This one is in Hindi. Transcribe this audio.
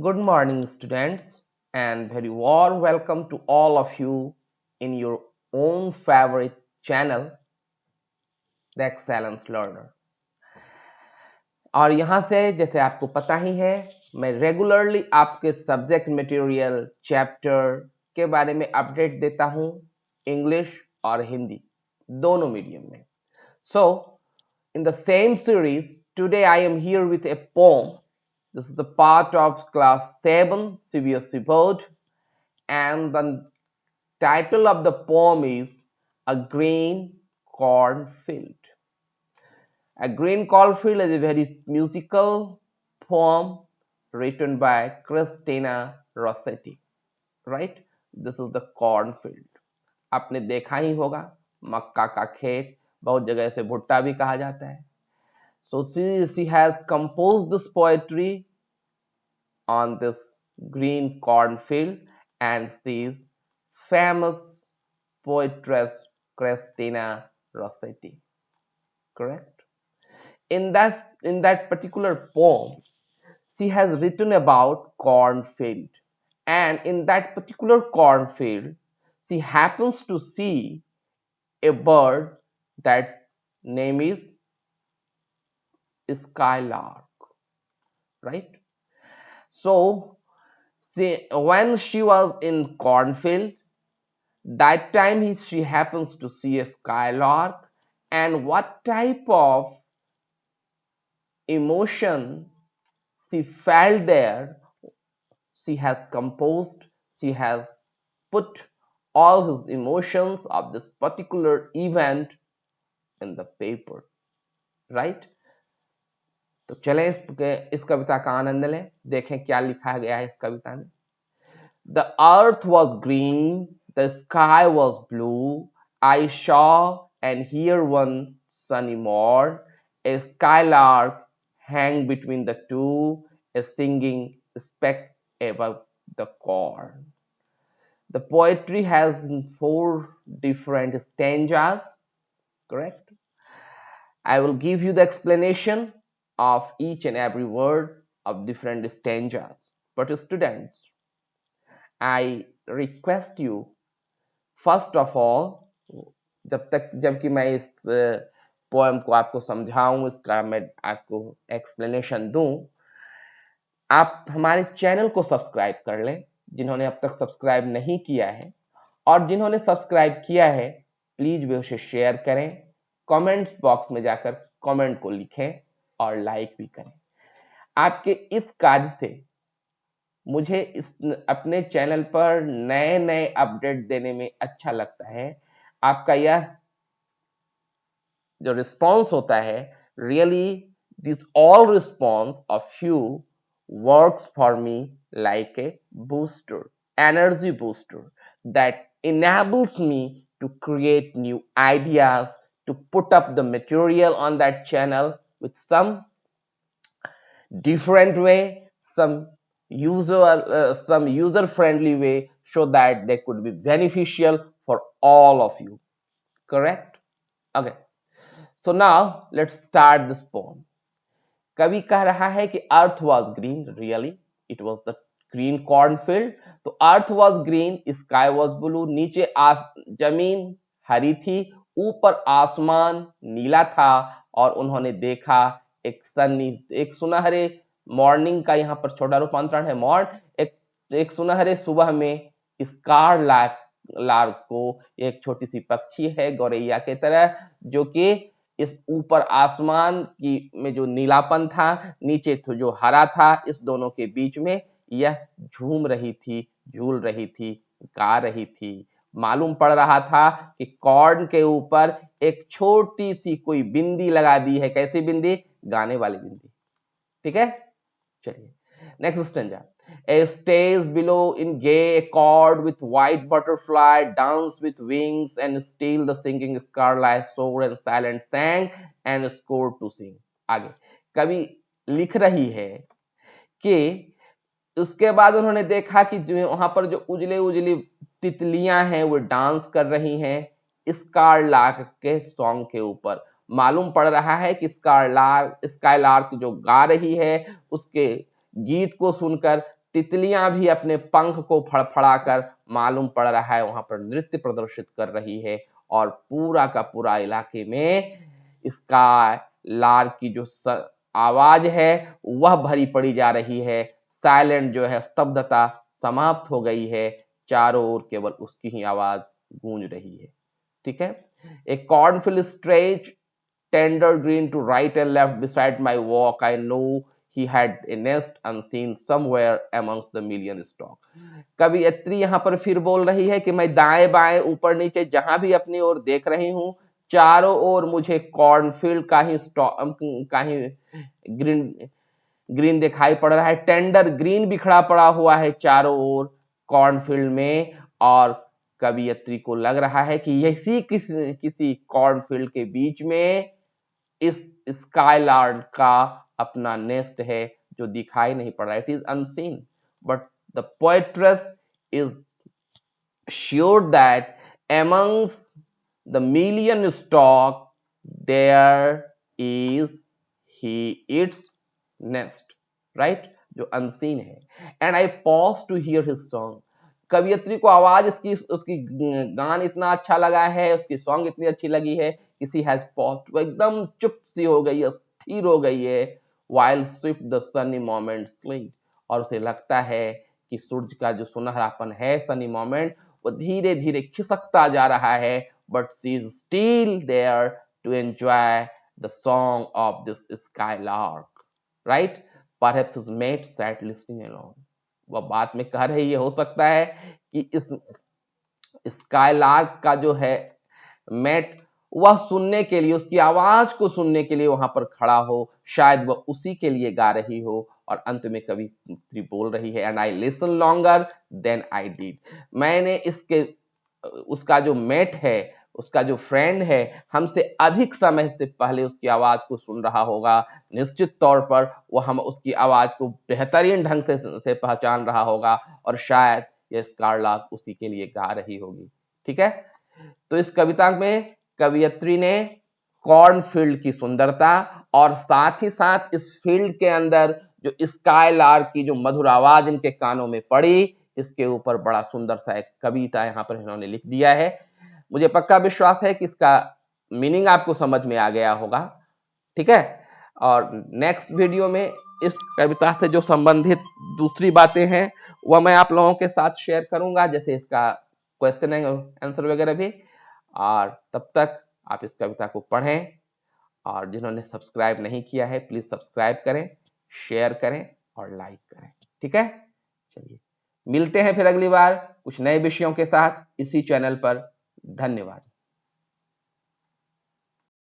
Good morning, students, and very warm welcome to all of you in your own favorite channel, The Excellence Learner. और यहाँ से जैसे आपको पता ही है, मैं रेगुलरली आपके सब्जेक्ट मटेरियल चैप्टर के बारे में अपडेट देता हूँ, इंग्लिश और हिंदी दोनों मीडियम में. So, in the same series, today I am here with a poem. This is the part of class 7 CBSE board, and the title of the poem is A Green Cornfield. A Green Cornfield is a very musical poem written by Christina Rossetti, right? This is the cornfield. आपने देखा ही होगा, मक्का का खेत, बहुत जगह से भुट्टा भी कहा जाता है. So she has composed this poetry on this green cornfield, and she is famous poetress Christina Rossetti. Correct? In that particular poem, she has written about cornfield, and in that particular cornfield, she happens to see a bird that's name is skylark, right? So when she was in cornfield, that time she happens to see a skylark, and what type of emotion she felt there, she has composed, she has put all his emotions of this particular event in the paper, right? तो चले इस कविता का आनंद लें, देखें क्या लिखा गया है इस कविता में. The earth was green, the sky was blue. I saw and hear one sunny morn, a skylark hang between the two, a singing speck above the corn. The poetry has 4 different stanzas, correct? I will give you the explanation of each and every word of different stanzas. But students, I request you, first of all, जबकि मैं इस पोएम को आपको समझाऊं, इसका मैं आपको एक्सप्लेनेशन दूं, आप हमारे चैनल को सब्सक्राइब कर लें जिन्होंने अब तक सब्सक्राइब नहीं किया है, और जिन्होंने सब्सक्राइब किया है प्लीज वे उसे शेयर करें, कमेंट्स बॉक्स में जाकर कमेंट को लिखें और लाइक भी करें. आपके इस कार्य से मुझे इस अपने चैनल पर नए नए अपडेट देने में अच्छा लगता है. आपका यह जो रिस्पॉन्स होता है, really this all response of you works for me like a booster, energy booster that enables me to create new ideas, to put up the material on that channel with some different way, some user friendly way, so that they could be beneficial for all of you. Correct? Okay, so now let's start this poem. कवि कह रहा है कि earth was green, really it was the green cornfield. तो earth was green, sky was blue, नीचे जमीन हरी थी, ऊपर आसमान नीला था, और उन्होंने देखा एक सुनहरे मॉर्निंग का यहाँ पर छोटा रूपांतरण है मॉर्न, एक सुनहरे सुबह में स्कार लार्क को, एक छोटी सी पक्षी है गौरैया के तरह, जो कि इस ऊपर आसमान की में जो नीलापन था, नीचे तो जो हरा था, इस दोनों के बीच में यह झूम रही थी, झूल रही थी, गा रही थी. मालूम पड़ रहा था कि कॉर्न के ऊपर एक छोटी सी कोई बिंदी लगा दी है. कैसी बिंदी? गाने वाली बिंदी. ठीक है, चलिए next stanza. A stays below in gay accord with white butterfly, danced with wings, and still the singing scarlet soared and silent sang and scored to sing. आगे कवि लिख रही है कि उसके बाद उन्होंने देखा कि जो वहां पर जो उजले उजली तितलियां हैं वो डांस कर रही हैं स्कारलार्क के सॉन्ग के ऊपर. मालूम पड़ रहा है कि स्काईलार्क जो गा रही है उसके गीत को सुनकर तितलियां भी अपने पंख को फड़फड़ाकर मालूम पड़ रहा है वहां पर नृत्य प्रदर्शित कर रही है, और पूरा का पूरा इलाके में स्काई लार्क की जो आवाज है वह भरी पड़ी जा रही है। साइलेंट जो है, स्तब्धता समाप्त हो गई है, चारों ओर केवल उसकी ही आवाज गूंज रही है। ठीक है। ए cornfield stretch tender green to right and left beside my walk. I know he had a nest unseen somewhere amongst the million stalk. कवियत्री यहाँ पर फिर बोल रही है कि मैं दाएं बाएं ऊपर नीचे जहां भी अपनी ओर देख रही हूँ, चारों ओर मुझे कॉर्नफील्ड का ही ग्रीन ग्रीन दिखाई पड़ रहा है। टेंडर ग्रीन बिखरा पड़ा हुआ है चारों ओर कॉर्नफील्ड में, और कवियत्री को लग रहा है कि यही किसी कॉर्नफील्ड के बीच में इस स्काईलार्क का अपना नेस्ट है जो दिखाई नहीं पड़ रहा है। It is unseen, but the poetess is sure that amongst the million stock there is he its nest, right, जो अनसीन है। And I pause to hear his song. कवियत्री को आवाज उसकी गान इतना अच्छा लगा है, उसकी सॉन्ग इतनी अच्छी लगी है, किसी हैज पॉज, वो एकदम चुप सी हो गई है, स्थिर हो गई है। while swift the sunny moment slid, और उसे लगता है कि सूरज का जो सुनहरापन है, सनी मोमेंट, वो धीरे धीरे खिसकता जा रहा है, but she is still there to enjoy the song of this skylark, right. Perhaps his mate sat listening alone. वह बात में कह रही है, हो सकता है कि इस स्काईलार्क का जो है मेट, वह सुनने के लिए, उसकी आवाज को सुनने के लिए वहां पर खड़ा हो, शायद वह उसी के लिए गा रही हो। और अंत में कवियत्री बोल रही है, and I listen longer than I did. मैंने उसका जो मेट है, उसका जो फ्रेंड है, हमसे अधिक समय से पहले उसकी आवाज को सुन रहा होगा। निश्चित तौर पर वह हम उसकी आवाज को बेहतरीन ढंग से पहचान रहा होगा, और शायद यह स्काईलार्क उसी के लिए गा रही होगी। ठीक है। तो इस कविता में कवियत्री ने कॉर्नफील्ड की सुंदरता, और साथ ही साथ इस फील्ड के अंदर जो स्काईलार्क की जो मधुर आवाज इनके कानों में पड़ी, इसके ऊपर बड़ा सुंदर सा एक कविता यहाँ पर इन्होंने लिख दिया है। मुझे पक्का विश्वास है कि इसका मीनिंग आपको समझ में आ गया होगा। ठीक है। और नेक्स्ट वीडियो में इस कविता से जो संबंधित दूसरी बातें हैं वह मैं आप लोगों के साथ शेयर करूंगा, जैसे इसका क्वेश्चन एंड आंसर वगैरह भी। और तब तक आप इस कविता को पढ़ें, और जिन्होंने सब्सक्राइब नहीं किया है प्लीज सब्सक्राइब करें, शेयर करें और लाइक करें। ठीक है। चलिए मिलते हैं फिर अगली बार कुछ नए विषयों के साथ इसी चैनल पर। धन्यवाद।